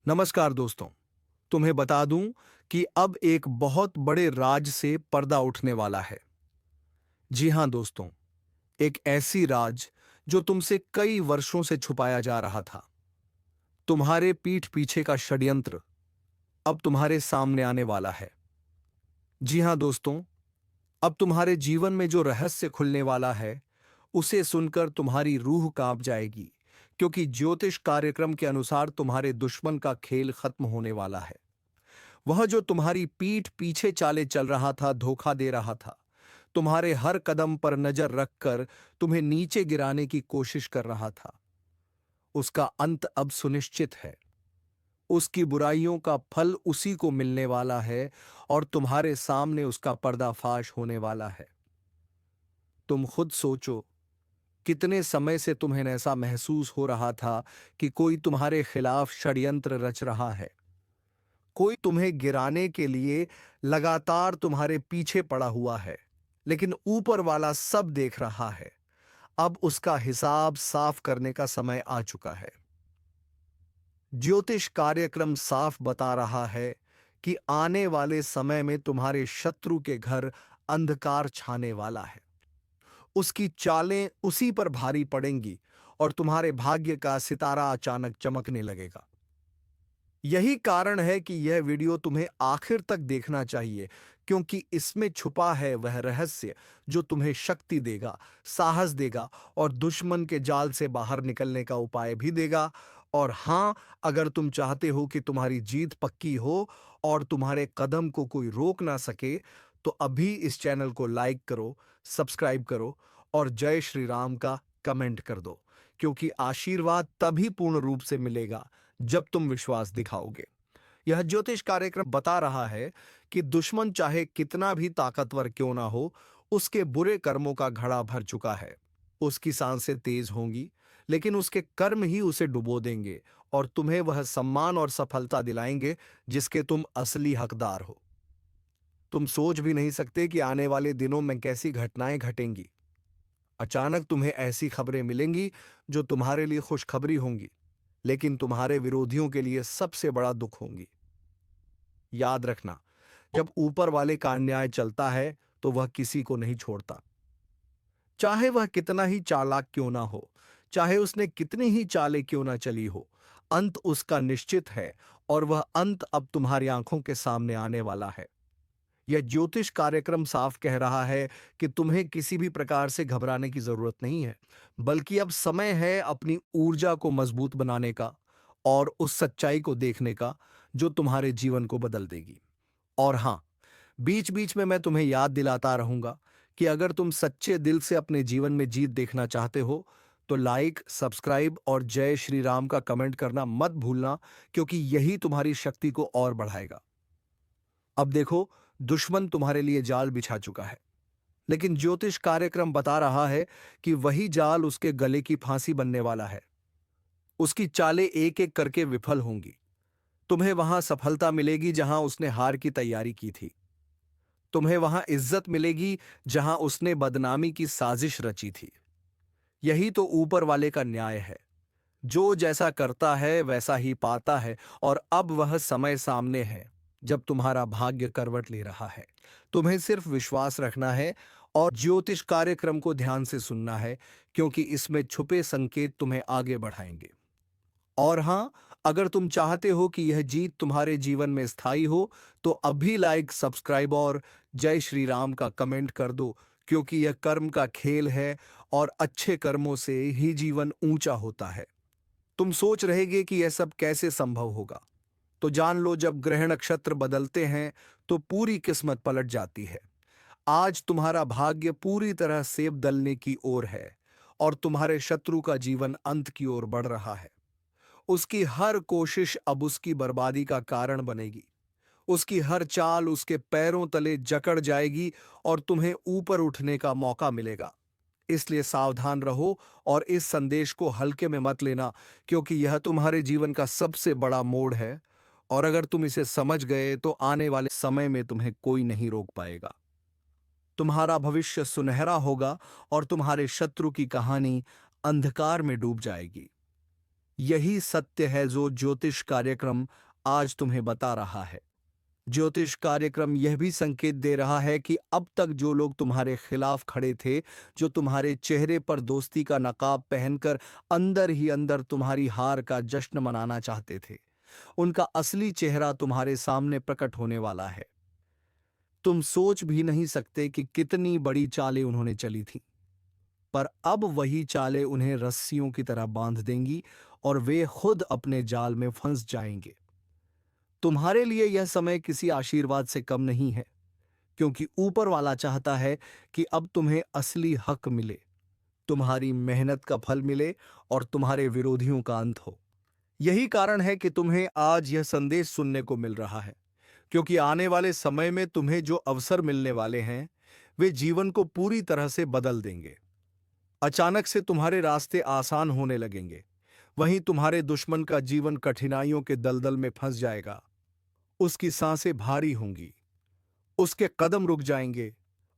नमस्कार दोस्तों। तुम्हें बता दूं कि अब एक बहुत बड़े राज से पर्दा उठने वाला है। जी हां दोस्तों, एक ऐसी राज जो तुमसे कई वर्षों से छुपाया जा रहा था। तुम्हारे पीठ पीछे का षड्यंत्र अब तुम्हारे सामने आने वाला है। जी हां दोस्तों, अब तुम्हारे जीवन में जो रहस्य खुलने वाला है, उसे सुनकर तुम्हारी रूह कांप जाएगी, क्योंकि ज्योतिष कार्यक्रम के अनुसार तुम्हारे दुश्मन का खेल खत्म होने वाला है। वह जो तुम्हारी पीठ पीछे चाले चल रहा था, धोखा दे रहा था, तुम्हारे हर कदम पर नजर रखकर तुम्हें नीचे गिराने की कोशिश कर रहा था, उसका अंत अब सुनिश्चित है। उसकी बुराइयों का फल उसी को मिलने वाला है और तुम्हारे सामने उसका पर्दाफाश होने वाला है। तुम खुद सोचो, कितने समय से तुम्हें ऐसा महसूस हो रहा था कि कोई तुम्हारे खिलाफ षड्यंत्र रच रहा है। कोई तुम्हें गिराने के लिए लगातार तुम्हारे पीछे पड़ा हुआ है, लेकिन ऊपर वाला सब देख रहा है। अब उसका हिसाब साफ करने का समय आ चुका है। ज्योतिष कार्यक्रम साफ बता रहा है कि आने वाले समय में तुम्हारे शत्रु के घर अंधकार छाने वाला है। उसकी चालें उसी पर भारी पड़ेंगी और तुम्हारे भाग्य का सितारा अचानक चमकने लगेगा। यही कारण है कि यह वीडियो तुम्हें आखिर तक देखना चाहिए, क्योंकि इसमें छुपा है वह रहस्य जो तुम्हें शक्ति देगा, साहस देगा और दुश्मन के जाल से बाहर निकलने का उपाय भी देगा। और हाँ, अगर तुम चाहते हो कि तुम्हारी जीत पक्की हो और तुम्हारे कदम को कोई रोक ना सके, तो अभी इस चैनल को लाइक करो, सब्सक्राइब करो और जय श्री राम का कमेंट कर दो, क्योंकि आशीर्वाद तभी पूर्ण रूप से मिलेगा जब तुम विश्वास दिखाओगे। यह ज्योतिष कार्यक्रम बता रहा है कि दुश्मन चाहे कितना भी ताकतवर क्यों ना हो, उसके बुरे कर्मों का घड़ा भर चुका है। उसकी सांसें तेज होंगी, लेकिन उसके कर्म ही उसे डुबो देंगे और तुम्हें वह सम्मान और सफलता दिलाएंगे जिसके तुम असली हकदार हो। तुम सोच भी नहीं सकते कि आने वाले दिनों में कैसी घटनाएं घटेंगी। अचानक तुम्हें ऐसी खबरें मिलेंगी जो तुम्हारे लिए खुशखबरी होंगी, लेकिन तुम्हारे विरोधियों के लिए सबसे बड़ा दुख होंगी। याद रखना, जब ऊपर वाले का अन्याय चलता है तो वह किसी को नहीं छोड़ता। चाहे वह कितना ही चालाक क्यों ना हो, चाहे उसने कितनी ही चालें क्यों ना चली हो, अंत उसका निश्चित है और वह अंत अब तुम्हारी आंखों के सामने आने वाला है। यह ज्योतिष कार्यक्रम साफ कह रहा है कि तुम्हें किसी भी प्रकार से घबराने की जरूरत नहीं है, बल्कि अब समय है अपनी ऊर्जा को मजबूत बनाने का और उस सच्चाई को देखने का जो तुम्हारे जीवन को बदल देगी। और हाँ, बीच बीच में मैं तुम्हें याद दिलाता रहूंगा कि अगर तुम सच्चे दिल से अपने जीवन में जीत देखना चाहते हो, तो लाइक, सब्सक्राइब और जय श्री राम का कमेंट करना मत भूलना, क्योंकि यही तुम्हारी शक्ति को और बढ़ाएगा। अब देखो, दुश्मन तुम्हारे लिए जाल बिछा चुका है, लेकिन ज्योतिष कार्यक्रम बता रहा है कि वही जाल उसके गले की फांसी बनने वाला है। उसकी चालें एक एक करके विफल होंगी। तुम्हें वहां सफलता मिलेगी जहां उसने हार की तैयारी की थी। तुम्हें वहां इज्जत मिलेगी जहां उसने बदनामी की साजिश रची थी। यही तो ऊपर वाले का न्याय है। जो जैसा करता है वैसा ही पाता है, और अब वह समय सामने है जब तुम्हारा भाग्य करवट ले रहा है। तुम्हें सिर्फ विश्वास रखना है और ज्योतिष कार्यक्रम को ध्यान से सुनना है, क्योंकि इसमें छुपे संकेत तुम्हें आगे बढ़ाएंगे। और हाँ, अगर तुम चाहते हो कि यह जीत तुम्हारे जीवन में स्थायी हो, तो अभी लाइक, सब्सक्राइब और जय श्री राम का कमेंट कर दो, क्योंकि यह कर्म का खेल है और अच्छे कर्मों से ही जीवन ऊंचा होता है। तुम सोच रहेगे कि यह सब कैसे संभव होगा, तो जान लो, जब ग्रह नक्षत्र बदलते हैं तो पूरी किस्मत पलट जाती है। आज तुम्हारा भाग्य पूरी तरह सेब दलने की ओर है और तुम्हारे शत्रु का जीवन अंत की ओर बढ़ रहा है। उसकी हर कोशिश अब उसकी बर्बादी का कारण बनेगी। उसकी हर चाल उसके पैरों तले जकड़ जाएगी और तुम्हें ऊपर उठने का मौका मिलेगा। इसलिए सावधान रहो और इस संदेश को हल्के में मत लेना, क्योंकि यह तुम्हारे जीवन का सबसे बड़ा मोड़ है। और अगर तुम इसे समझ गए तो आने वाले समय में तुम्हें कोई नहीं रोक पाएगा। तुम्हारा भविष्य सुनहरा होगा और तुम्हारे शत्रु की कहानी अंधकार में डूब जाएगी। यही सत्य है जो ज्योतिष कार्यक्रम आज तुम्हें बता रहा है। ज्योतिष कार्यक्रम यह भी संकेत दे रहा है कि अब तक जो लोग तुम्हारे खिलाफ खड़े थे, जो तुम्हारे चेहरे पर दोस्ती का नकाब पहनकर अंदर ही अंदर तुम्हारी हार का जश्न मनाना चाहते थे, उनका असली चेहरा तुम्हारे सामने प्रकट होने वाला है। तुम सोच भी नहीं सकते कि कितनी बड़ी चालें उन्होंने चली थी, पर अब वही चालें उन्हें रस्सियों की तरह बांध देंगी और वे खुद अपने जाल में फंस जाएंगे। तुम्हारे लिए यह समय किसी आशीर्वाद से कम नहीं है, क्योंकि ऊपर वाला चाहता है कि अब तुम्हें असली हक मिले, तुम्हारी मेहनत का फल मिले और तुम्हारे विरोधियों का अंत हो। यही कारण है कि तुम्हें आज यह संदेश सुनने को मिल रहा है, क्योंकि आने वाले समय में तुम्हें जो अवसर मिलने वाले हैं, वे जीवन को पूरी तरह से बदल देंगे। अचानक से तुम्हारे रास्ते आसान होने लगेंगे, वहीं तुम्हारे दुश्मन का जीवन कठिनाइयों के दलदल में फंस जाएगा। उसकी सांसें भारी होंगी, उसके कदम रुक जाएंगे,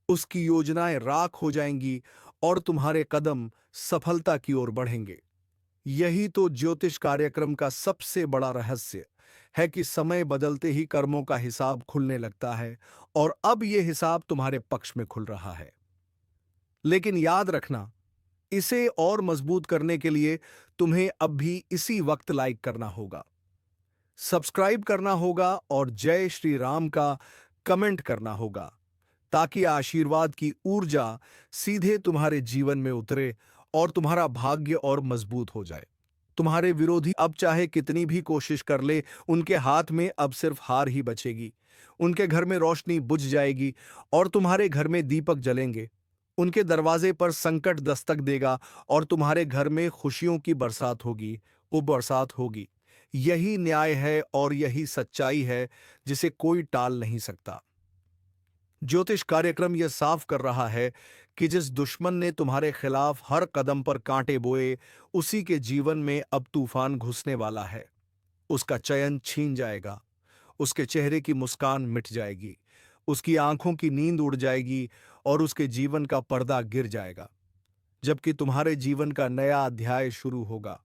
उसकी योजनाएं राख हो जाएंगी और तुम्हारे कदम सफलता की ओर बढ़ेंगे। यही तो ज्योतिष कार्यक्रम का सबसे बड़ा रहस्य है कि समय बदलते ही कर्मों का हिसाब खुलने लगता है, और अब यह हिसाब तुम्हारे पक्ष में खुल रहा है। लेकिन याद रखना, इसे और मजबूत करने के लिए तुम्हें अब भी इसी वक्त लाइक करना होगा, सब्सक्राइब करना होगा और जय श्री राम का कमेंट करना होगा, ताकि आशीर्वाद की ऊर्जा सीधे तुम्हारे जीवन में उतरे और तुम्हारा भाग्य और मजबूत हो जाए। तुम्हारे विरोधी अब चाहे कितनी भी कोशिश कर ले, उनके हाथ में अब सिर्फ हार ही बचेगी। उनके घर में रोशनी बुझ जाएगी और तुम्हारे घर में दीपक जलेंगे। उनके दरवाजे पर संकट दस्तक देगा और तुम्हारे घर में खुशियों की बरसात होगी, वो बरसात होगी। यही न्याय है और यही सच्चाई है जिसे कोई टाल नहीं सकता। ज्योतिष कार्यक्रम यह साफ कर रहा है कि जिस दुश्मन ने तुम्हारे खिलाफ हर कदम पर कांटे बोए, उसी के जीवन में अब तूफान घुसने वाला है। उसका चयन छीन जाएगा, उसके चेहरे की मुस्कान मिट जाएगी, उसकी आंखों की नींद उड़ जाएगी और उसके जीवन का पर्दा गिर जाएगा, जबकि तुम्हारे जीवन का नया अध्याय शुरू होगा,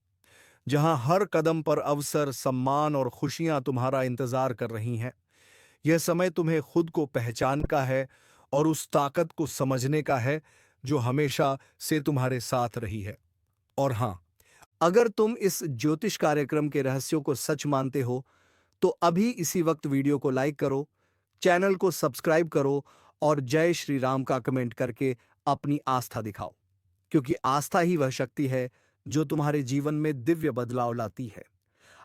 जहां हर कदम पर अवसर, सम्मान और खुशियां तुम्हारा इंतजार कर रही हैं। यह समय तुम्हें खुद को पहचान का है और उस ताकत को समझने का है जो हमेशा से तुम्हारे साथ रही है। और हाँ, अगर तुम इस ज्योतिष कार्यक्रम के रहस्यों को सच मानते हो, तो अभी इसी वक्त वीडियो को लाइक करो, चैनल को सब्सक्राइब करो और जय श्री राम का कमेंट करके अपनी आस्था दिखाओ, क्योंकि आस्था ही वह शक्ति है जो तुम्हारे जीवन में दिव्य बदलाव लाती है।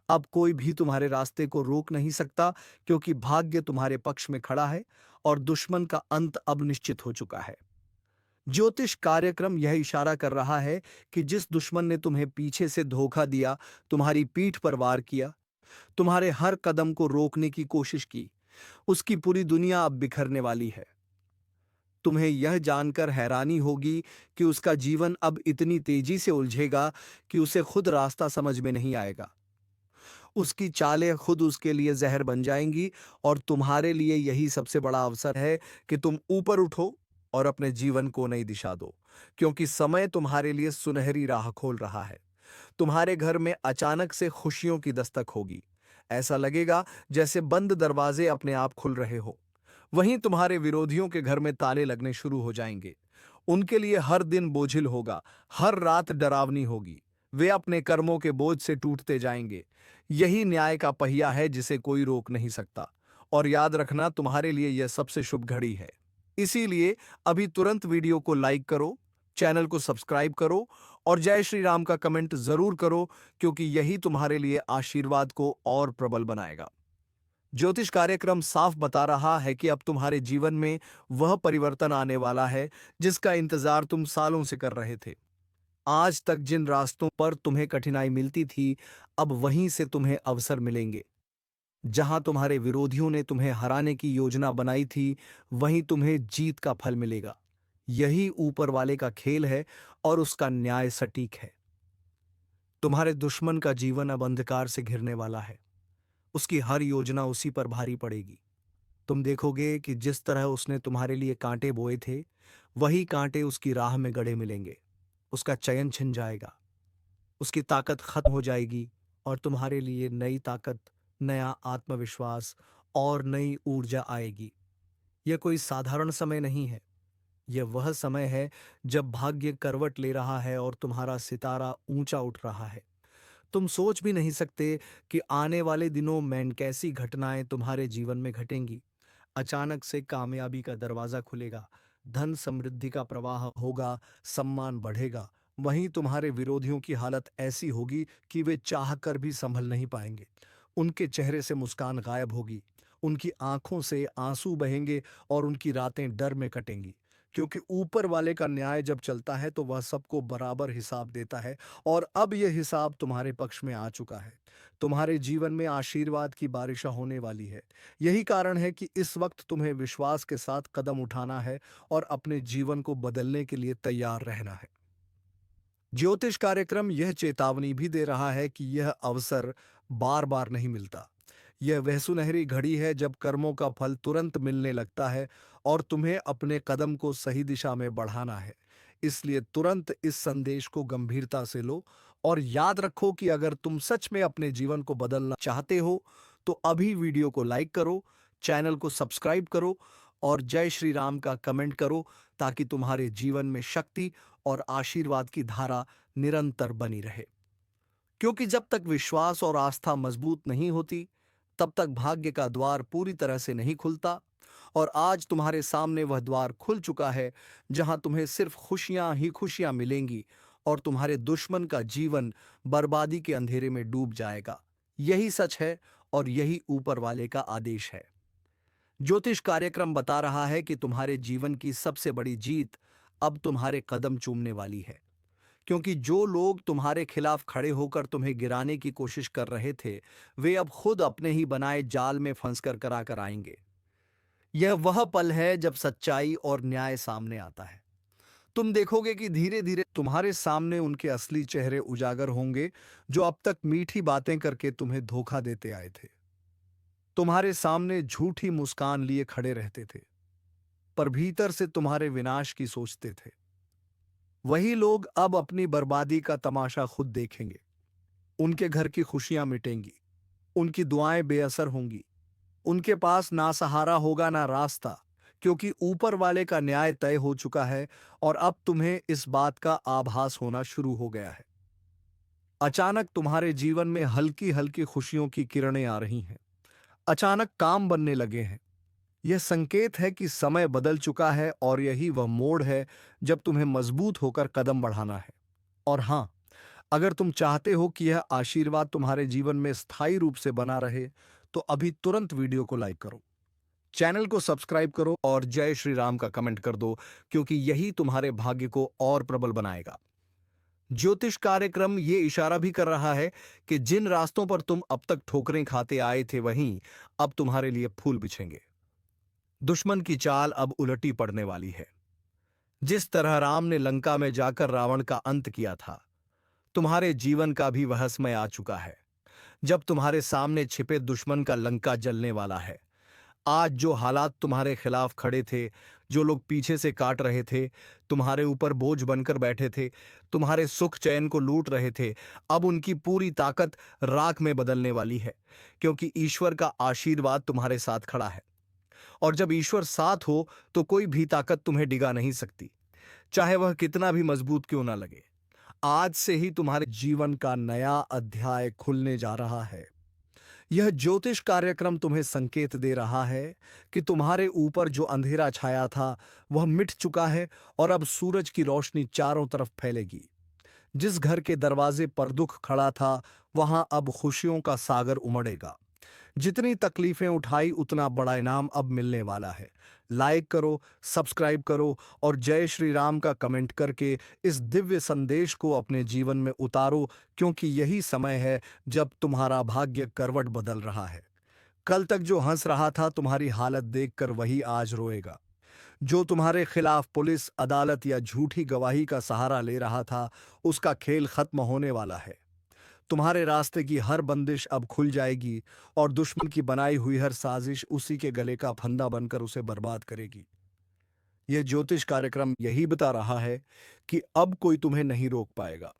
अब कोई भी तुम्हारे रास्ते को रोक नहीं सकता, क्योंकि भाग्य तुम्हारे पक्ष में खड़ा है और दुश्मन का अंत अब निश्चित हो चुका है। ज्योतिष कार्यक्रम यह इशारा कर रहा है कि जिस दुश्मन ने तुम्हें पीछे से धोखा दिया, तुम्हारी पीठ पर वार किया, तुम्हारे हर कदम को रोकने की कोशिश की, उसकी पूरी दुनिया अब बिखरने वाली है। तुम्हें यह जानकर हैरानी होगी कि उसका जीवन अब इतनी तेजी से उलझेगा कि उसे खुद रास्ता समझ में नहीं आएगा। उसकी चालें खुद उसके लिए जहर बन जाएंगी और तुम्हारे लिए यही सबसे बड़ा अवसर है कि तुम ऊपर उठो और अपने जीवन को नई दिशा दो, क्योंकि समय तुम्हारे लिए सुनहरी राह खोल रहा है। तुम्हारे घर में अचानक से खुशियों की दस्तक होगी। ऐसा लगेगा जैसे बंद दरवाजे अपने आप खुल रहे हो। वहीं तुम्हारे विरोधियों के घर में ताले लगने शुरू हो जाएंगे। उनके लिए हर दिन बोझिल होगा, हर रात डरावनी होगी। वे अपने कर्मों के बोझ से टूटते जाएंगे। यही न्याय का पहिया है जिसे कोई रोक नहीं सकता। और याद रखना, तुम्हारे लिए यह सबसे शुभ घड़ी है। इसीलिए अभी तुरंत वीडियो को लाइक करो, चैनल को सब्सक्राइब करो और जय श्री राम का कमेंट जरूर करो, क्योंकि यही तुम्हारे लिए आशीर्वाद को और प्रबल बनाएगा। ज्योतिष कार्यक्रम साफ बता रहा है कि अब तुम्हारे जीवन में वह परिवर्तन आने वाला है जिसका इंतजार तुम सालों से कर रहे थे। आज तक जिन रास्तों पर तुम्हें कठिनाई मिलती थी, अब वहीं से तुम्हें अवसर मिलेंगे। जहां तुम्हारे विरोधियों ने तुम्हें हराने की योजना बनाई थी, वहीं तुम्हें जीत का फल मिलेगा। यही ऊपर वाले का खेल है और उसका न्याय सटीक है। तुम्हारे दुश्मन का जीवन अब अंधकार से घिरने वाला है। उसकी हर योजना उसी पर भारी पड़ेगी। तुम देखोगे कि जिस तरह उसने तुम्हारे लिए कांटे बोए थे, वही कांटे उसकी राह में गड़े मिलेंगे। उसका चयन छिन जाएगा। उसकी ताकत खत्म हो जाएगी और तुम्हारे लिए नई ताकत, नया आत्मविश्वास और नई ऊर्जा आएगी। यह कोई साधारण समय नहीं है। यह वह समय है जब भाग्य करवट ले रहा है और तुम्हारा सितारा ऊंचा उठ रहा है। तुम सोच भी नहीं सकते कि आने वाले दिनों में कैसी घटनाएं तुम्हारे जीवन में घटेंगी। अचानक से कामयाबी का दरवाजा खुलेगा, धन समृद्धि का प्रवाह होगा, सम्मान बढ़ेगा। वहीं तुम्हारे विरोधियों की हालत ऐसी होगी कि वे चाहकर भी संभल नहीं पाएंगे। उनके चेहरे से मुस्कान गायब होगी, उनकी आंखों से आंसू बहेंगे और उनकी रातें डर में कटेंगी। क्योंकि ऊपर वाले का न्याय जब चलता है तो वह सबको बराबर हिसाब देता है, और अब यह हिसाब तुम्हारे पक्ष में आ चुका है। तुम्हारे जीवन में आशीर्वाद की बारिशा होने वाली है। यही कारण है कि इस वक्त तुम्हें विश्वास के साथ कदम उठाना है और अपने जीवन को बदलने के लिए तैयार रहना है। ज्योतिष कार्यक्रम यह चेतावनी भी दे रहा है कि यह अवसर बार बार नहीं मिलता। यह वह सुनहरी घड़ी है जब कर्मों का फल तुरंत मिलने लगता है और तुम्हें अपने कदम को सही दिशा में बढ़ाना है। इसलिए तुरंत इस संदेश को गंभीरता से लो और याद रखो कि अगर तुम सच में अपने जीवन को बदलना चाहते हो तो अभी वीडियो को लाइक करो, चैनल को सब्सक्राइब करो और जय श्री राम का कमेंट करो, ताकि तुम्हारे जीवन में शक्ति और आशीर्वाद की धारा निरंतर बनी रहे। क्योंकि जब तक विश्वास और आस्था मजबूत नहीं होती, तब तक भाग्य का द्वार पूरी तरह से नहीं खुलता। और आज तुम्हारे सामने वह द्वार खुल चुका है जहां तुम्हें सिर्फ खुशियां ही खुशियां मिलेंगी और तुम्हारे दुश्मन का जीवन बर्बादी के अंधेरे में डूब जाएगा। यही सच है और यही ऊपर वाले का आदेश है। ज्योतिष कार्यक्रम बता रहा है कि तुम्हारे जीवन की सबसे बड़ी जीत अब तुम्हारे कदम चूमने वाली है। क्योंकि जो लोग तुम्हारे खिलाफ खड़े होकर तुम्हें गिराने की कोशिश कर रहे थे, वे अब खुद अपने ही बनाए जाल में फंसकर करा कर आएंगे। यह वह पल है जब सच्चाई और न्याय सामने आता है। तुम देखोगे कि धीरे धीरे तुम्हारे सामने उनके असली चेहरे उजागर होंगे, जो अब तक मीठी बातें करके तुम्हें धोखा देते आए थे। तुम्हारे सामने झूठी मुस्कान लिए खड़े रहते थे, पर भीतर से तुम्हारे विनाश की सोचते थे। वही लोग अब अपनी बर्बादी का तमाशा खुद देखेंगे। उनके घर की खुशियां मिटेंगी, उनकी दुआएं बेअसर होंगी, उनके पास ना सहारा होगा ना रास्ता, क्योंकि ऊपर वाले का न्याय तय हो चुका है और अब तुम्हें इस बात का आभास होना शुरू हो गया है। अचानक तुम्हारे जीवन में हल्की हल्की खुशियों की किरणें आ रही हैं। अचानक काम बनने लगे हैं। यह संकेत है कि समय बदल चुका है और यही वह मोड़ है जब तुम्हें मजबूत होकर कदम बढ़ाना है। और हां, अगर तुम चाहते हो कि यह आशीर्वाद तुम्हारे जीवन में स्थायी रूप से बना रहे, तो अभी तुरंत वीडियो को लाइक करो, चैनल को सब्सक्राइब करो और जय श्री राम का कमेंट कर दो, क्योंकि यही तुम्हारे भाग्य को और प्रबल बनाएगा। ज्योतिष कार्यक्रम ये इशारा भी कर रहा है कि जिन रास्तों पर तुम अब तक ठोकरें खाते आए थे, वहीं अब तुम्हारे लिए फूल बिछेंगे। दुश्मन की चाल अब उलटी पड़ने वाली है। जिस तरह राम ने लंका में जाकर रावण का अंत किया था, तुम्हारे जीवन का भी वह समय आ चुका है जब तुम्हारे सामने छिपे दुश्मन का लंका जलने वाला है। आज जो हालात तुम्हारे खिलाफ खड़े थे, जो लोग पीछे से काट रहे थे, तुम्हारे ऊपर बोझ बनकर बैठे थे, तुम्हारे सुख चैन को लूट रहे थे, अब उनकी पूरी ताकत राख में बदलने वाली है। क्योंकि ईश्वर का आशीर्वाद तुम्हारे साथ खड़ा है, और जब ईश्वर साथ हो तो कोई भी ताकत तुम्हें डिगा नहीं सकती, चाहे वह कितना भी मजबूत क्यों ना लगे। आज से ही तुम्हारे जीवन का नया अध्याय खुलने जा रहा है। यह ज्योतिष कार्यक्रम तुम्हें संकेत दे रहा है कि तुम्हारे ऊपर जो अंधेरा छाया था, वह मिट चुका है और अब सूरज की रोशनी चारों तरफ फैलेगी। जिस घर के दरवाजे पर दुख खड़ा था, वहां अब खुशियों का सागर उमड़ेगा। जितनी तकलीफें उठाई, उतना बड़ा इनाम अब मिलने वाला है। लाइक करो, सब्सक्राइब करो और जय श्री राम का कमेंट करके इस दिव्य संदेश को अपने जीवन में उतारो, क्योंकि यही समय है जब तुम्हारा भाग्य करवट बदल रहा है। कल तक जो हंस रहा था, तुम्हारी हालत देखकर वही आज रोएगा। जो तुम्हारे खिलाफ पुलिस, अदालत या झूठी गवाही का सहारा ले रहा था, उसका खेल खत्म होने वाला है। तुम्हारे रास्ते की हर बंदिश अब खुल जाएगी और दुश्मन की बनाई हुई हर साजिश उसी के गले का फंदा बनकर उसे बर्बाद करेगी। यह ज्योतिष कार्यक्रम यही बता रहा है कि अब कोई तुम्हें नहीं रोक पाएगा।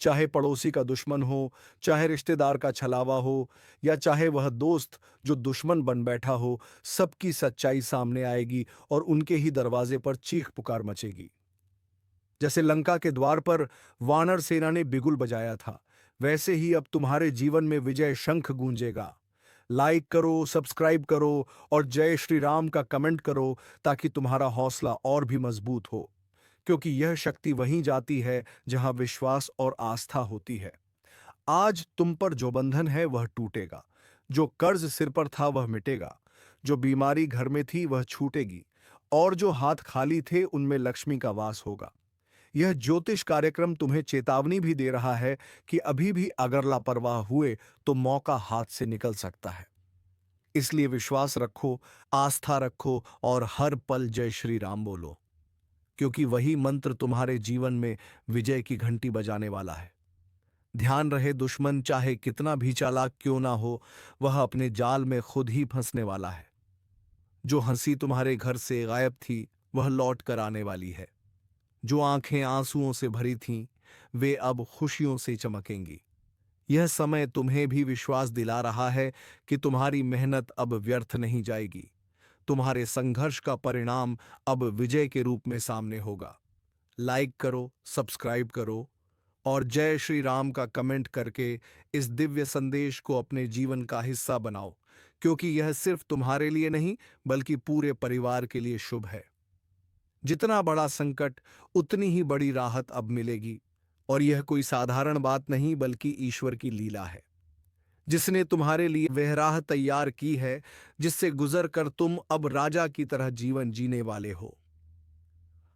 चाहे पड़ोसी का दुश्मन हो, चाहे रिश्तेदार का छलावा हो, या चाहे वह दोस्त जो दुश्मन बन बैठा हो, सबकी सच्चाई सामने आएगी और उनके ही दरवाजे पर चीख पुकार मचेगी। जैसे लंका के द्वार पर वानर सेना ने बिगुल बजाया था, वैसे ही अब तुम्हारे जीवन में विजय शंख गूंजेगा। लाइक करो, सब्सक्राइब करो और जय श्री राम का कमेंट करो, ताकि तुम्हारा हौसला और भी मजबूत हो, क्योंकि यह शक्ति वहीं जाती है जहां विश्वास और आस्था होती है। आज तुम पर जो बंधन है वह टूटेगा, जो कर्ज सिर पर था वह मिटेगा, जो बीमारी घर में थी वह छूटेगी, और जो हाथ खाली थे उनमें लक्ष्मी का वास होगा। यह ज्योतिष कार्यक्रम तुम्हें चेतावनी भी दे रहा है कि अभी भी अगर लापरवाह हुए तो मौका हाथ से निकल सकता है। इसलिए विश्वास रखो, आस्था रखो और हर पल जय श्री राम बोलो, क्योंकि वही मंत्र तुम्हारे जीवन में विजय की घंटी बजाने वाला है। ध्यान रहे, दुश्मन चाहे कितना भी चालाक क्यों ना हो, वह अपने जाल में खुद ही फंसने वाला है। जो हंसी तुम्हारे घर से गायब थी वह लौट कर आने वाली है। जो आंखें आंसुओं से भरी थीं, वे अब खुशियों से चमकेंगी। यह समय तुम्हें भी विश्वास दिला रहा है कि तुम्हारी मेहनत अब व्यर्थ नहीं जाएगी। तुम्हारे संघर्ष का परिणाम अब विजय के रूप में सामने होगा। लाइक करो, सब्सक्राइब करो और जय श्री राम का कमेंट करके इस दिव्य संदेश को अपने जीवन का हिस्सा बनाओ, क्योंकि यह सिर्फ तुम्हारे लिए नहीं बल्कि पूरे परिवार के लिए शुभ है। जितना बड़ा संकट उतनी ही बड़ी राहत अब मिलेगी, और यह कोई साधारण बात नहीं बल्कि ईश्वर की लीला है, जिसने तुम्हारे लिए वह राह तैयार की है जिससे गुजर कर तुम अब राजा की तरह जीवन जीने वाले हो।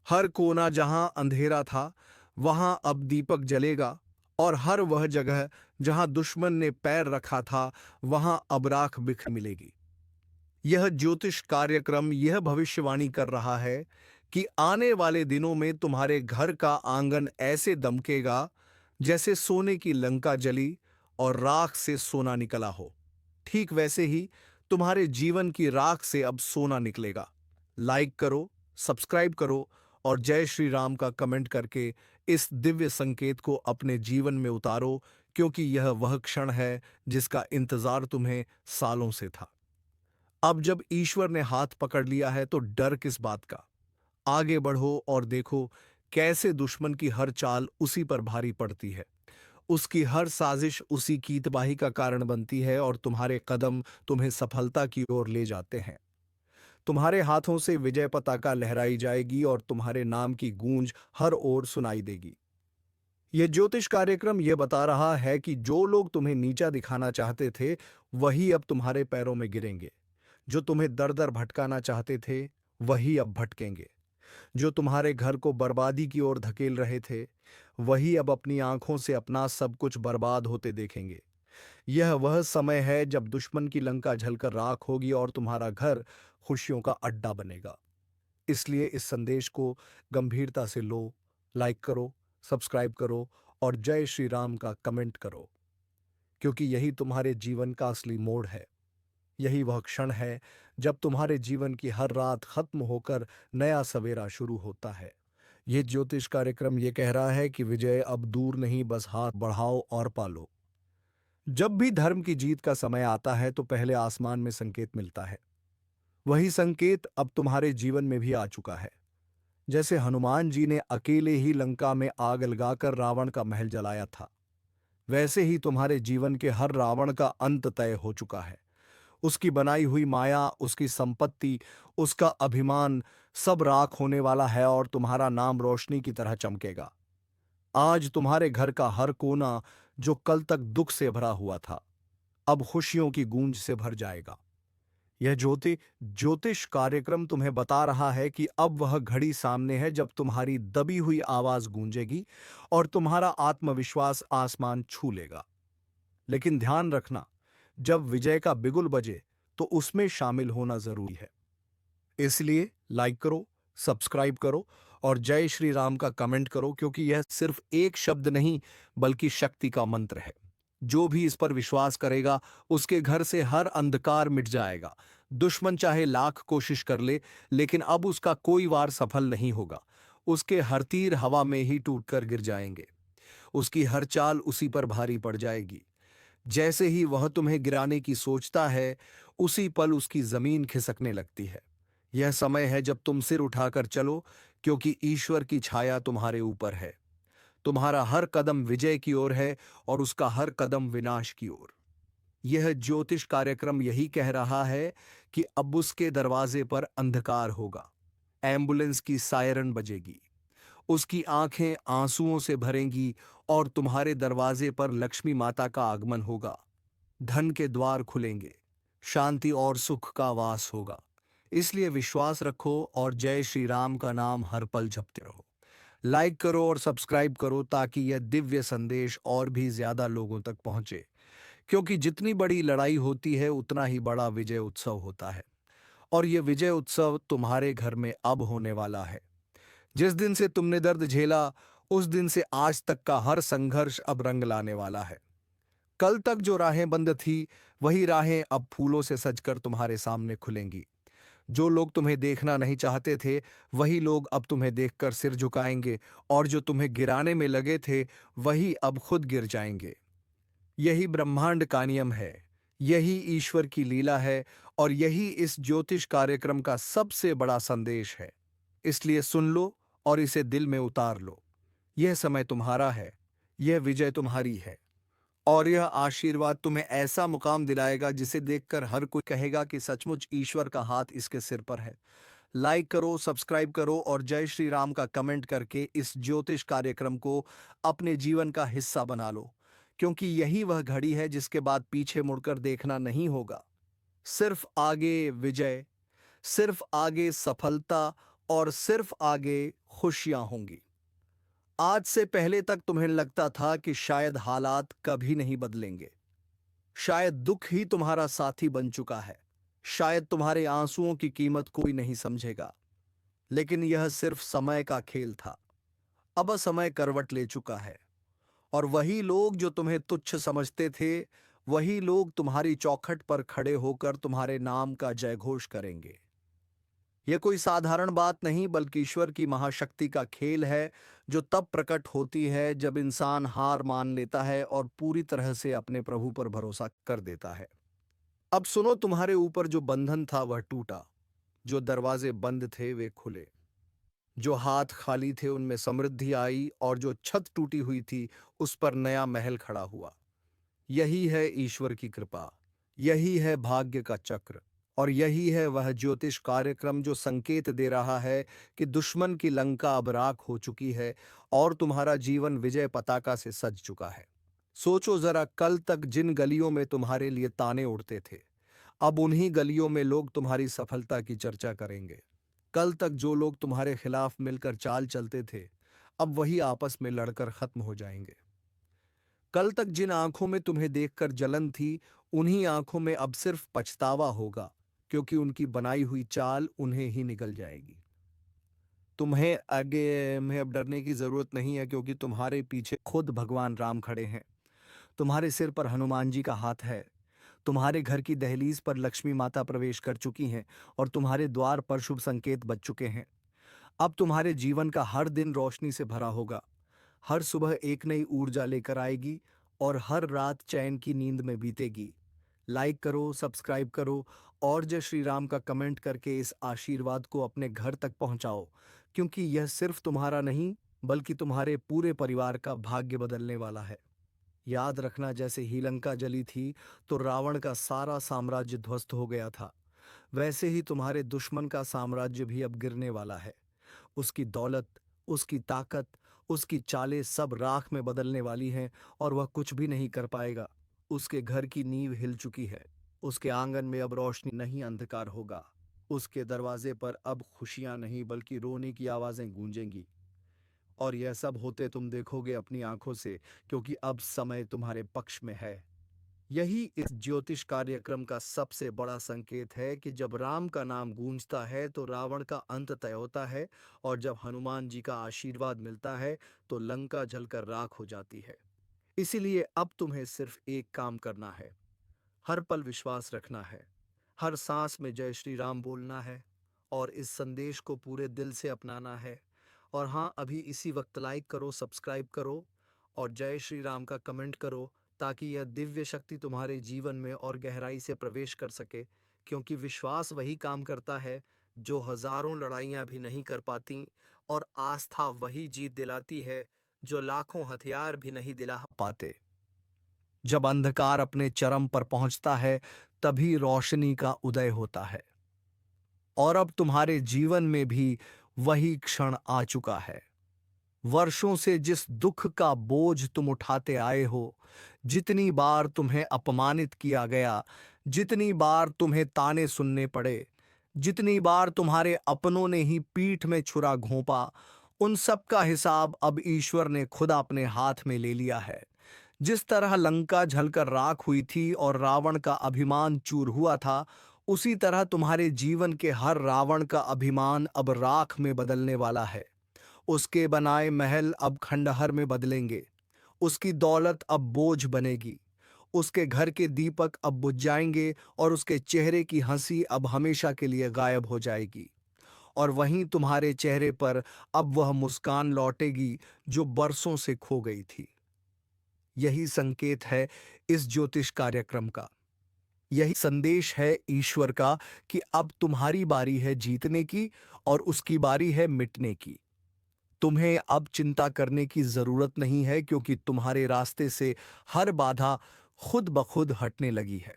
हर कोना जहां अंधेरा था वहां अब दीपक जलेगा, और हर वह जगह जहां दुश्मन ने पैर रखा था वहां अब राख बिख मिलेगी। यह ज्योतिष कार्यक्रम यह भविष्यवाणी कर रहा है कि आने वाले दिनों में तुम्हारे घर का आंगन ऐसे दमकेगा जैसे सोने की लंका जली और राख से सोना निकला हो। ठीक वैसे ही तुम्हारे जीवन की राख से अब सोना निकलेगा। लाइक करो, सब्सक्राइब करो और जय श्री राम का कमेंट करके इस दिव्य संकेत को अपने जीवन में उतारो, क्योंकि यह वह क्षण है जिसका इंतजार तुम्हें सालों से था। अब जब ईश्वर ने हाथ पकड़ लिया है तो डर किस बात का। आगे बढ़ो और देखो कैसे दुश्मन की हर चाल उसी पर भारी पड़ती है, उसकी हर साजिश उसी की तबाही का कारण बनती है, और तुम्हारे कदम तुम्हें सफलता की ओर ले जाते हैं। तुम्हारे हाथों से विजय पताका लहराई जाएगी और तुम्हारे नाम की गूंज हर ओर सुनाई देगी। यह ज्योतिष कार्यक्रम यह बता रहा है कि जो लोग तुम्हें नीचा दिखाना चाहते थे वही अब तुम्हारे पैरों में गिरेंगे। जो तुम्हें दर दर भटकाना चाहते थे वही अब भटकेंगे। जो तुम्हारे घर को बर्बादी की ओर धकेल रहे थे वही अब अपनी आंखों से अपना सब कुछ बर्बाद होते देखेंगे। यह वह समय है जब दुश्मन की लंका जलकर राख होगी और तुम्हारा घर खुशियों का अड्डा बनेगा। इसलिए इस संदेश को गंभीरता से लो, लाइक करो, सब्सक्राइब करो और जय श्री राम का कमेंट करो, क्योंकि यही तुम्हारे जीवन का असली मोड़ है। यही वह क्षण है जब तुम्हारे जीवन की हर रात खत्म होकर नया सवेरा शुरू होता है। यह ज्योतिष कार्यक्रम यह कह रहा है कि विजय अब दूर नहीं, बस हाथ बढ़ाओ और पालो। जब भी धर्म की जीत का समय आता है तो पहले आसमान में संकेत मिलता है। वही संकेत अब तुम्हारे जीवन में भी आ चुका है। जैसे हनुमान जी ने अकेले ही लंका में आग लगाकर रावण का महल जलाया था, वैसे ही तुम्हारे जीवन के हर रावण का अंत तय हो चुका है। उसकी बनाई हुई माया, उसकी संपत्ति, उसका अभिमान सब राख होने वाला है और तुम्हारा नाम रोशनी की तरह चमकेगा। आज तुम्हारे घर का हर कोना जो कल तक दुख से भरा हुआ था अब खुशियों की गूंज से भर जाएगा। यह ज्योतिष कार्यक्रम तुम्हें बता रहा है कि अब वह घड़ी सामने है जब तुम्हारी दबी हुई आवाज गूंजेगी और तुम्हारा आत्मविश्वास आसमान छू लेगा। लेकिन ध्यान रखना, जब विजय का बिगुल बजे तो उसमें शामिल होना जरूरी है। इसलिए लाइक करो, सब्सक्राइब करो और जय श्री राम का कमेंट करो, क्योंकि यह सिर्फ एक शब्द नहीं बल्कि शक्ति का मंत्र है। जो भी इस पर विश्वास करेगा उसके घर से हर अंधकार मिट जाएगा। दुश्मन चाहे लाख कोशिश कर ले, लेकिन अब उसका कोई वार सफल नहीं होगा। उसके हर तीर हवा में ही टूटकर गिर जाएंगे। उसकी हर चाल उसी पर भारी पड़ जाएगी। जैसे ही वह तुम्हें गिराने की सोचता है, उसी पल उसकी जमीन खिसकने लगती है। यह समय है जब तुम सिर उठाकर चलो, क्योंकि ईश्वर की छाया तुम्हारे ऊपर है। तुम्हारा हर कदम विजय की ओर है और उसका हर कदम विनाश की ओर। यह ज्योतिष कार्यक्रम यही कह रहा है कि अब उसके दरवाजे पर अंधकार होगा। एम्बुलेंस की सायरन बजेगी, उसकी आंखें आंसुओं से भरेंगी और तुम्हारे दरवाजे पर लक्ष्मी माता का आगमन होगा। धन के द्वार खुलेंगे, शांति और सुख का वास होगा। इसलिए विश्वास रखो और जय श्री राम का नाम हर पल जपते रहो। लाइक करो और सब्सक्राइब करो ताकि यह दिव्य संदेश और भी ज्यादा लोगों तक पहुंचे, क्योंकि जितनी बड़ी लड़ाई होती है उतना ही बड़ा विजय उत्सव होता है। और यह विजय उत्सव तुम्हारे घर में अब होने वाला है। जिस दिन से तुमने दर्द झेला, उस दिन से आज तक का हर संघर्ष अब रंग लाने वाला है। कल तक जो राहें बंद थी, वही राहें अब फूलों से सजकर तुम्हारे सामने खुलेंगी। जो लोग तुम्हें देखना नहीं चाहते थे, वही लोग अब तुम्हें देखकर सिर झुकाएंगे, और जो तुम्हें गिराने में लगे थे, वही अब खुद गिर जाएंगे। यही ब्रह्मांड का नियम है, यही ईश्वर की लीला है, और यही इस ज्योतिष कार्यक्रम का सबसे बड़ा संदेश है। इसलिए सुन लो और इसे दिल में उतार लो। यह समय तुम्हारा है, यह विजय तुम्हारी है, और यह आशीर्वाद तुम्हें ऐसा मुकाम दिलाएगा जिसे देखकर हर कोई कहेगा कि सचमुच ईश्वर का हाथ इसके सिर पर है। लाइक करो, सब्सक्राइब करो और जय श्री राम का कमेंट करके इस ज्योतिष कार्यक्रम को अपने जीवन का हिस्सा बना लो, क्योंकि यही वह घड़ी है जिसके बाद पीछे मुड़कर देखना नहीं होगा। सिर्फ आगे विजय, सिर्फ आगे सफलता, और सिर्फ आगे खुशियां होंगी। आज से पहले तक तुम्हें लगता था कि शायद हालात कभी नहीं बदलेंगे, शायद दुख ही तुम्हारा साथी बन चुका है, शायद तुम्हारे आंसुओं की कीमत कोई नहीं समझेगा। लेकिन यह सिर्फ समय का खेल था। अब समय करवट ले चुका है, और वही लोग जो तुम्हें तुच्छ समझते थे, वही लोग तुम्हारी चौखट पर खड़े होकर तुम्हारे नाम का जयघोष करेंगे। यह कोई साधारण बात नहीं, बल्कि ईश्वर की महाशक्ति का खेल है, जो तब प्रकट होती है जब इंसान हार मान लेता है और पूरी तरह से अपने प्रभु पर भरोसा कर देता है। अब सुनो, तुम्हारे ऊपर जो बंधन था वह टूटा, जो दरवाजे बंद थे वे खुले, जो हाथ खाली थे उनमें समृद्धि आई, और जो छत टूटी हुई थी उस पर नया महल खड़ा हुआ। यही है ईश्वर की कृपा, यही है भाग्य का चक्र, और यही है वह ज्योतिष कार्यक्रम जो संकेत दे रहा है कि दुश्मन की लंका अब राख हो चुकी है और तुम्हारा जीवन विजय पताका से सज चुका है। सोचो जरा, कल तक जिन गलियों में तुम्हारे लिए ताने उड़ते थे, अब उन्हीं गलियों में लोग तुम्हारी सफलता की चर्चा करेंगे। कल तक जो लोग तुम्हारे खिलाफ मिलकर चाल चलते थे, अब वही आपस में लड़कर खत्म हो जाएंगे। कल तक जिन आंखों में तुम्हें देखकर जलन थी, उन्हीं आंखों में अब सिर्फ पछतावा होगा, क्योंकि उनकी बनाई हुई चाल उन्हें ही निकल जाएगी। तुम्हें आगे में अब डरने की जरूरत नहीं है, क्योंकि तुम्हारे पीछे खुद भगवान राम खड़े हैं। तुम्हारे सिर पर हनुमान जी का हाथ है। तुम्हारे घर की दहलीज पर लक्ष्मी माता प्रवेश कर चुकी हैं, और तुम्हारे द्वार पर शुभ संकेत बज चुके हैं। अब तुम्हारे जीवन का हर दिन रोशनी से भरा होगा, हर सुबह एक नई ऊर्जा लेकर आएगी, और हर रात चैन की नींद में बीतेगी। लाइक करो, सब्सक्राइब करो, और जय श्री राम का कमेंट करके इस आशीर्वाद को अपने घर तक पहुंचाओ, क्योंकि यह सिर्फ तुम्हारा नहीं, बल्कि तुम्हारे पूरे परिवार का भाग्य बदलने वाला है। याद रखना, जैसे ही लंका जली थी तो रावण का सारा साम्राज्य ध्वस्त हो गया था, वैसे ही तुम्हारे दुश्मन का साम्राज्य भी अब गिरने वाला है। उसकी दौलत, उसकी ताकत, उसकी चालें सब राख में बदलने वाली हैं, और वह कुछ भी नहीं कर पाएगा। उसके घर की नींव हिल चुकी है। उसके आंगन में अब रोशनी नहीं, अंधकार होगा। उसके दरवाजे पर अब खुशियां नहीं, बल्कि रोने की आवाजें गूंजेंगी। और यह सब होते तुम देखोगे अपनी आंखों से, क्योंकि अब समय तुम्हारे पक्ष में है। यही इस ज्योतिष कार्यक्रम का सबसे बड़ा संकेत है कि जब राम का नाम गूंजता है तो रावण का अंत तय होता है, और जब हनुमान जी का आशीर्वाद मिलता है तो लंका जलकर राख हो जाती है। इसीलिए अब तुम्हें सिर्फ एक काम करना है, हर पल विश्वास रखना है, हर सांस में जय श्री राम बोलना है, और इस संदेश को पूरे दिल से अपनाना है। और हाँ, अभी इसी वक्त लाइक करो, सब्सक्राइब करो, और जय श्री राम का कमेंट करो, ताकि यह दिव्य शक्ति तुम्हारे जीवन में और गहराई से प्रवेश कर सके, क्योंकि विश्वास वही काम करता है जो हजारों लड़ाइयां भी नहीं कर पाती, और आस्था वही जीत दिलाती है जो लाखों हथियार भी नहीं दिला पाते। जब अंधकार अपने चरम पर पहुंचता है, तभी रोशनी का उदय होता है। और अब तुम्हारे जीवन में भी वही क्षण आ चुका है। वर्षों से जिस दुख का बोझ तुम उठाते आए हो, जितनी बार तुम्हें अपमानित किया गया, जितनी बार तुम्हें ताने सुनने पड़े, जितनी बार तुम्हारे अपनों ने ही पीठ में छुरा घोंपा, उन सब का हिसाब अब ईश्वर ने खुद अपने हाथ में ले लिया है। जिस तरह लंका जलकर राख हुई थी और रावण का अभिमान चूर हुआ था, उसी तरह तुम्हारे जीवन के हर रावण का अभिमान अब राख में बदलने वाला है। उसके बनाए महल अब खंडहर में बदलेंगे, उसकी दौलत अब बोझ बनेगी, उसके घर के दीपक अब बुझ जाएंगे और उसके चेहरे की हंसी अब हमेशा के लिए गायब हो जाएगी। और वहीं तुम्हारे चेहरे पर अब वह मुस्कान लौटेगी जो बरसों से खो गई थी। यही संकेत है इस ज्योतिष कार्यक्रम का, यही संदेश है ईश्वर का कि अब तुम्हारी बारी है जीतने की और उसकी बारी है मिटने की। तुम्हें अब चिंता करने की जरूरत नहीं है, क्योंकि तुम्हारे रास्ते से हर बाधा खुद ब खुद हटने लगी है।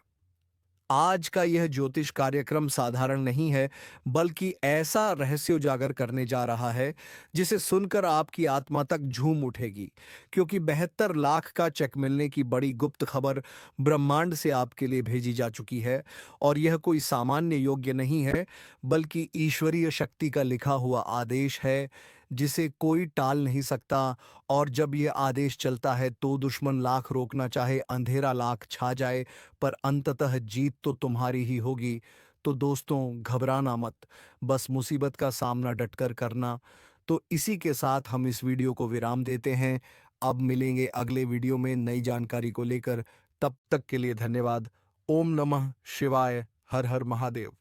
आज का यह ज्योतिष कार्यक्रम साधारण नहीं है, बल्कि ऐसा रहस्य उजागर करने जा रहा है जिसे सुनकर आपकी आत्मा तक झूम उठेगी, क्योंकि 72 लाख का चेक मिलने की बड़ी गुप्त खबर ब्रह्मांड से आपके लिए भेजी जा चुकी है। और यह कोई सामान्य योग्य नहीं है, बल्कि ईश्वरीय शक्ति का लिखा हुआ आदेश है जिसे कोई टाल नहीं सकता। और जब यह आदेश चलता है तो दुश्मन लाख रोकना चाहे, अंधेरा लाख छा जाए, पर अंततः जीत तो तुम्हारी ही होगी। तो दोस्तों, घबराना मत, बस मुसीबत का सामना डटकर करना। तो इसी के साथ हम इस वीडियो को विराम देते हैं। अब मिलेंगे अगले वीडियो में नई जानकारी को लेकर। तब तक के लिए धन्यवाद। ओम नमः शिवाय। हर हर महादेव।